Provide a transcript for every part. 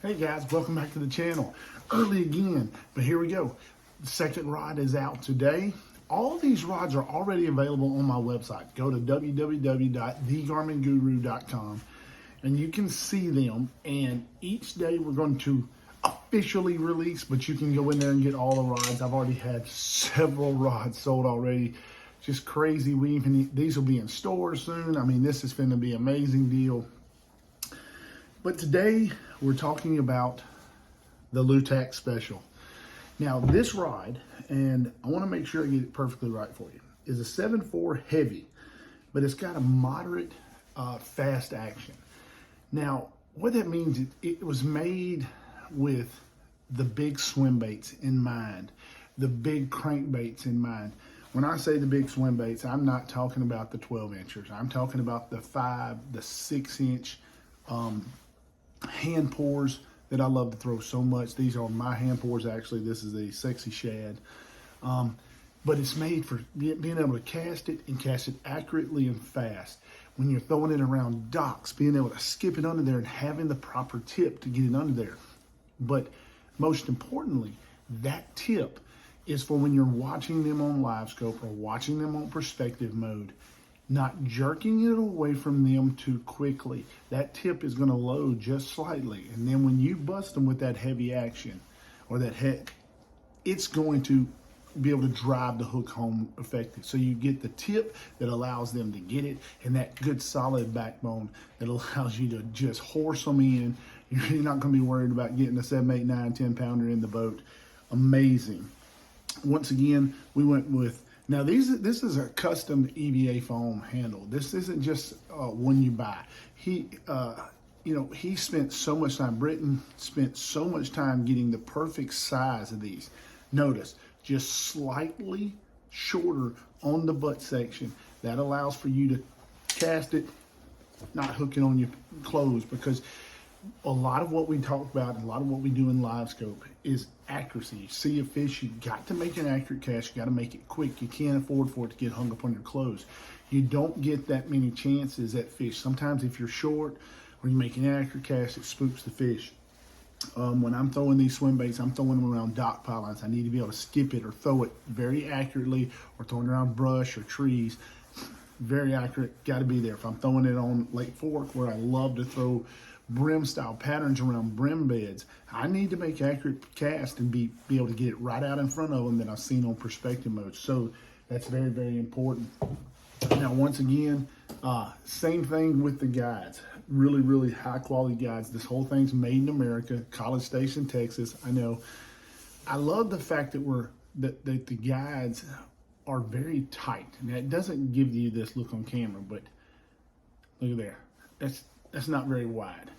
Hey guys, welcome back to the channel. Early again, but here we go. The second rod is out today. All these rods are already available on my website. Go to www.thegarminguru.com and you can see them. And each day we're going to officially release, but you can go in there and get all the rods. I've already had several rods sold already. Just crazy. These will be in stores soon. I mean, this is going to be an amazing deal. But today we're talking about the Loutex special. Now this rod, and I want to make sure I get it perfectly right for you, is a 7.4 heavy, but it's got a moderate fast action. Now what that means, it was made with the big swim baits in mind, the big crankbaits in mind. When I say the big swim baits, I'm not talking about the 12 inchers. I'm talking about the 5, the 6 inch hand pours that I love to throw so much. These are my hand pours actually. This is a Sexy Shad. But it's made for being able to cast it and cast it accurately and fast. When you're throwing it around docks, being able to skip it under there and having the proper tip to get it under there. But most importantly, that tip is for when you're watching them on Livescope or watching them on perspective mode, not jerking it away from them too quickly. That tip is going to load just slightly. And then when you bust them with that heavy action or that head, it's going to be able to drive the hook home effective. So you get the tip that allows them to get it and that good solid backbone that allows you to just horse them in. You're not going to be worried about getting a 7, 8, 9, 10 pounder in the boat. Amazing. Once again, we went with, now this is a custom EVA foam handle. This isn't just one you buy. He spent so much time, Britton spent so much time getting the perfect size of these. Notice, just slightly shorter on the butt section. That allows for you to cast it, not hook it on your clothes, because a lot of what we talk about, and a lot of what we do in Livescope is accuracy. You see a fish, you got to make an accurate cast, you got to make it quick. You can't afford for it to get hung up on your clothes. You don't get that many chances at fish. Sometimes if you're short or you make an accurate cast, it spooks the fish. When I'm throwing these swim baits, I'm throwing them around dock pylons. I need to be able to skip it or throw it very accurately, or throwing around brush or trees. Very accurate, got to be there. If I'm throwing it on Lake Fork, where I love to throw brim style patterns around brim beds, I need to make accurate cast and be able to get it right out in front of them that I've seen on perspective mode. So that's very, very important. Now, once again, same thing with the guides. Really, really high quality guides. This whole thing's made in America, College Station, Texas. I know. I love the fact that that the guides are very tight. Now, it doesn't give you this look on camera, but look at there. That's not very wide.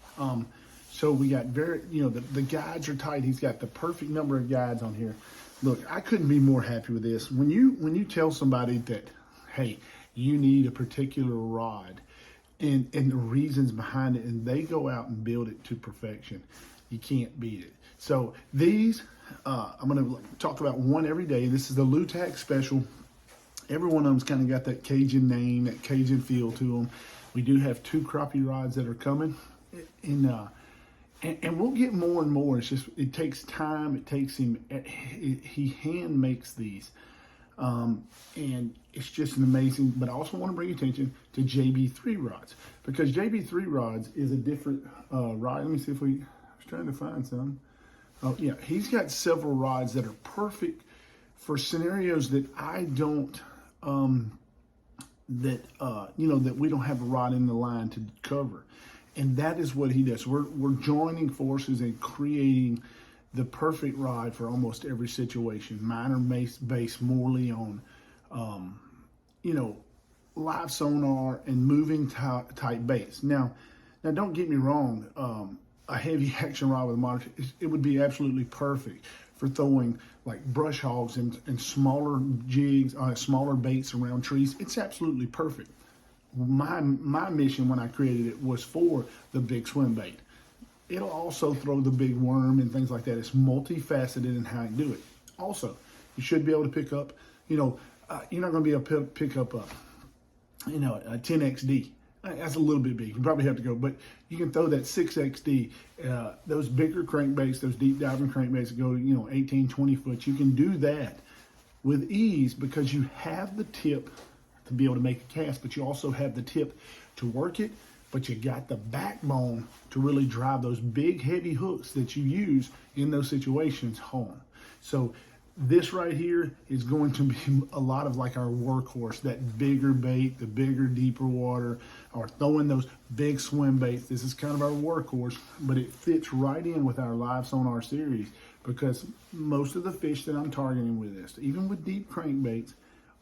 So we got the guides are tight. He's got the perfect number of guides on here. Look, I couldn't be more happy with this. When you tell somebody that, hey, you need a particular rod and the reasons behind it, and they go out and build it to perfection, you can't beat it. So these, I'm going to talk about one every day. This is the Loutex special. Every one of them's kind of got that Cajun name, that Cajun feel to them. We do have 2 crappie rods that are coming, and we'll get more and more. It's just, it takes time. It takes him, he hand makes these, and it's just an amazing. But I also want to bring attention to JB3 rods, because JB3 rods is a different rod. Let me see if I was trying to find some. Oh yeah, he's got several rods that are perfect for scenarios that I don't. That we don't have a rod in the line to cover, and that is what he does. We're joining forces and creating the perfect rod for almost every situation. Mine are based morely on live sonar and moving type baits. Now don't get me wrong, a heavy action rod with a monitor, it would be absolutely perfect for throwing like brush hogs and smaller jigs, smaller baits around trees. It's absolutely perfect. My mission when I created it was for the big swim bait. It'll also throw the big worm and things like that. It's multifaceted in how you do it. Also, you should be able to pick up, you're not going to be able to pick up a 10XD. That's a little bit big. You probably have to go, but you can throw that 6XD, those bigger crankbaits, those deep diving crankbaits that go, 18, 20 foot. You can do that with ease because you have the tip to be able to make a cast, but you also have the tip to work it, but you got the backbone to really drive those big, heavy hooks that you use in those situations home. So this right here is going to be a lot of like our workhorse, that bigger bait, the bigger, deeper water, or throwing those big swim baits. This is kind of our workhorse, but it fits right in with our live sonar series because most of the fish that I'm targeting with this, even with deep crankbaits,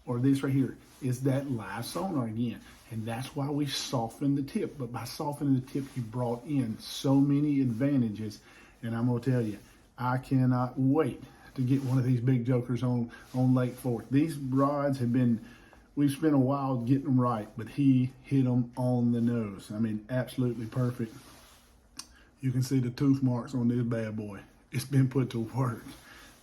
or this right here, is that live sonar again. And that's why we softened the tip. But by softening the tip, you brought in so many advantages. And I'm going to tell you, I cannot wait to get one of these big jokers on Lake Fork. These rods have been, we've spent a while getting them right, but he hit them on the nose. I mean, absolutely perfect. You can see the tooth marks on this bad boy. It's been put to work.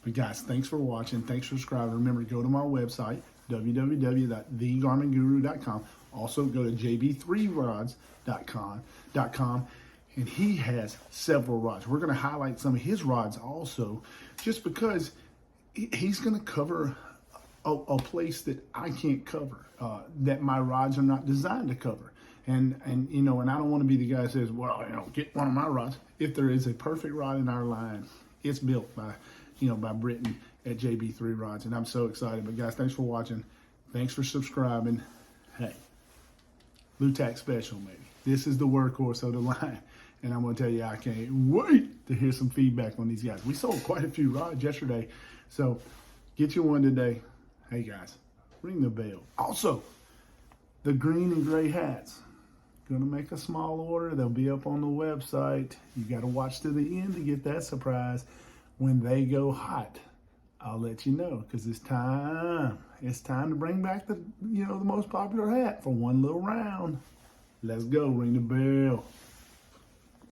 But guys, thanks for watching. Thanks for subscribing. Remember to go to my website, www.thegarminguru.com. Also go to jb3rods.com. And he has several rods. We're going to highlight some of his rods also, just because he's going to cover a place that I can't cover, that my rods are not designed to cover. And I don't want to be the guy that says, well, get one of my rods. If there is a perfect rod in our line, it's built by Brittany at JB3 Rods. And I'm so excited. But guys, thanks for watching. Thanks for subscribing. Hey, Loutex special, maybe. This is the workhorse of the line. And I'm going to tell you, I can't wait to hear some feedback on these guys. We sold quite a few rods yesterday. So get you one today. Hey, guys, ring the bell. Also, the green and gray hats. Going to make a small order. They'll be up on the website. You got to watch to the end to get that surprise. When they go hot, I'll let you know, because it's time. It's time to bring back the most popular hat for one little round. Let's go. Ring the bell.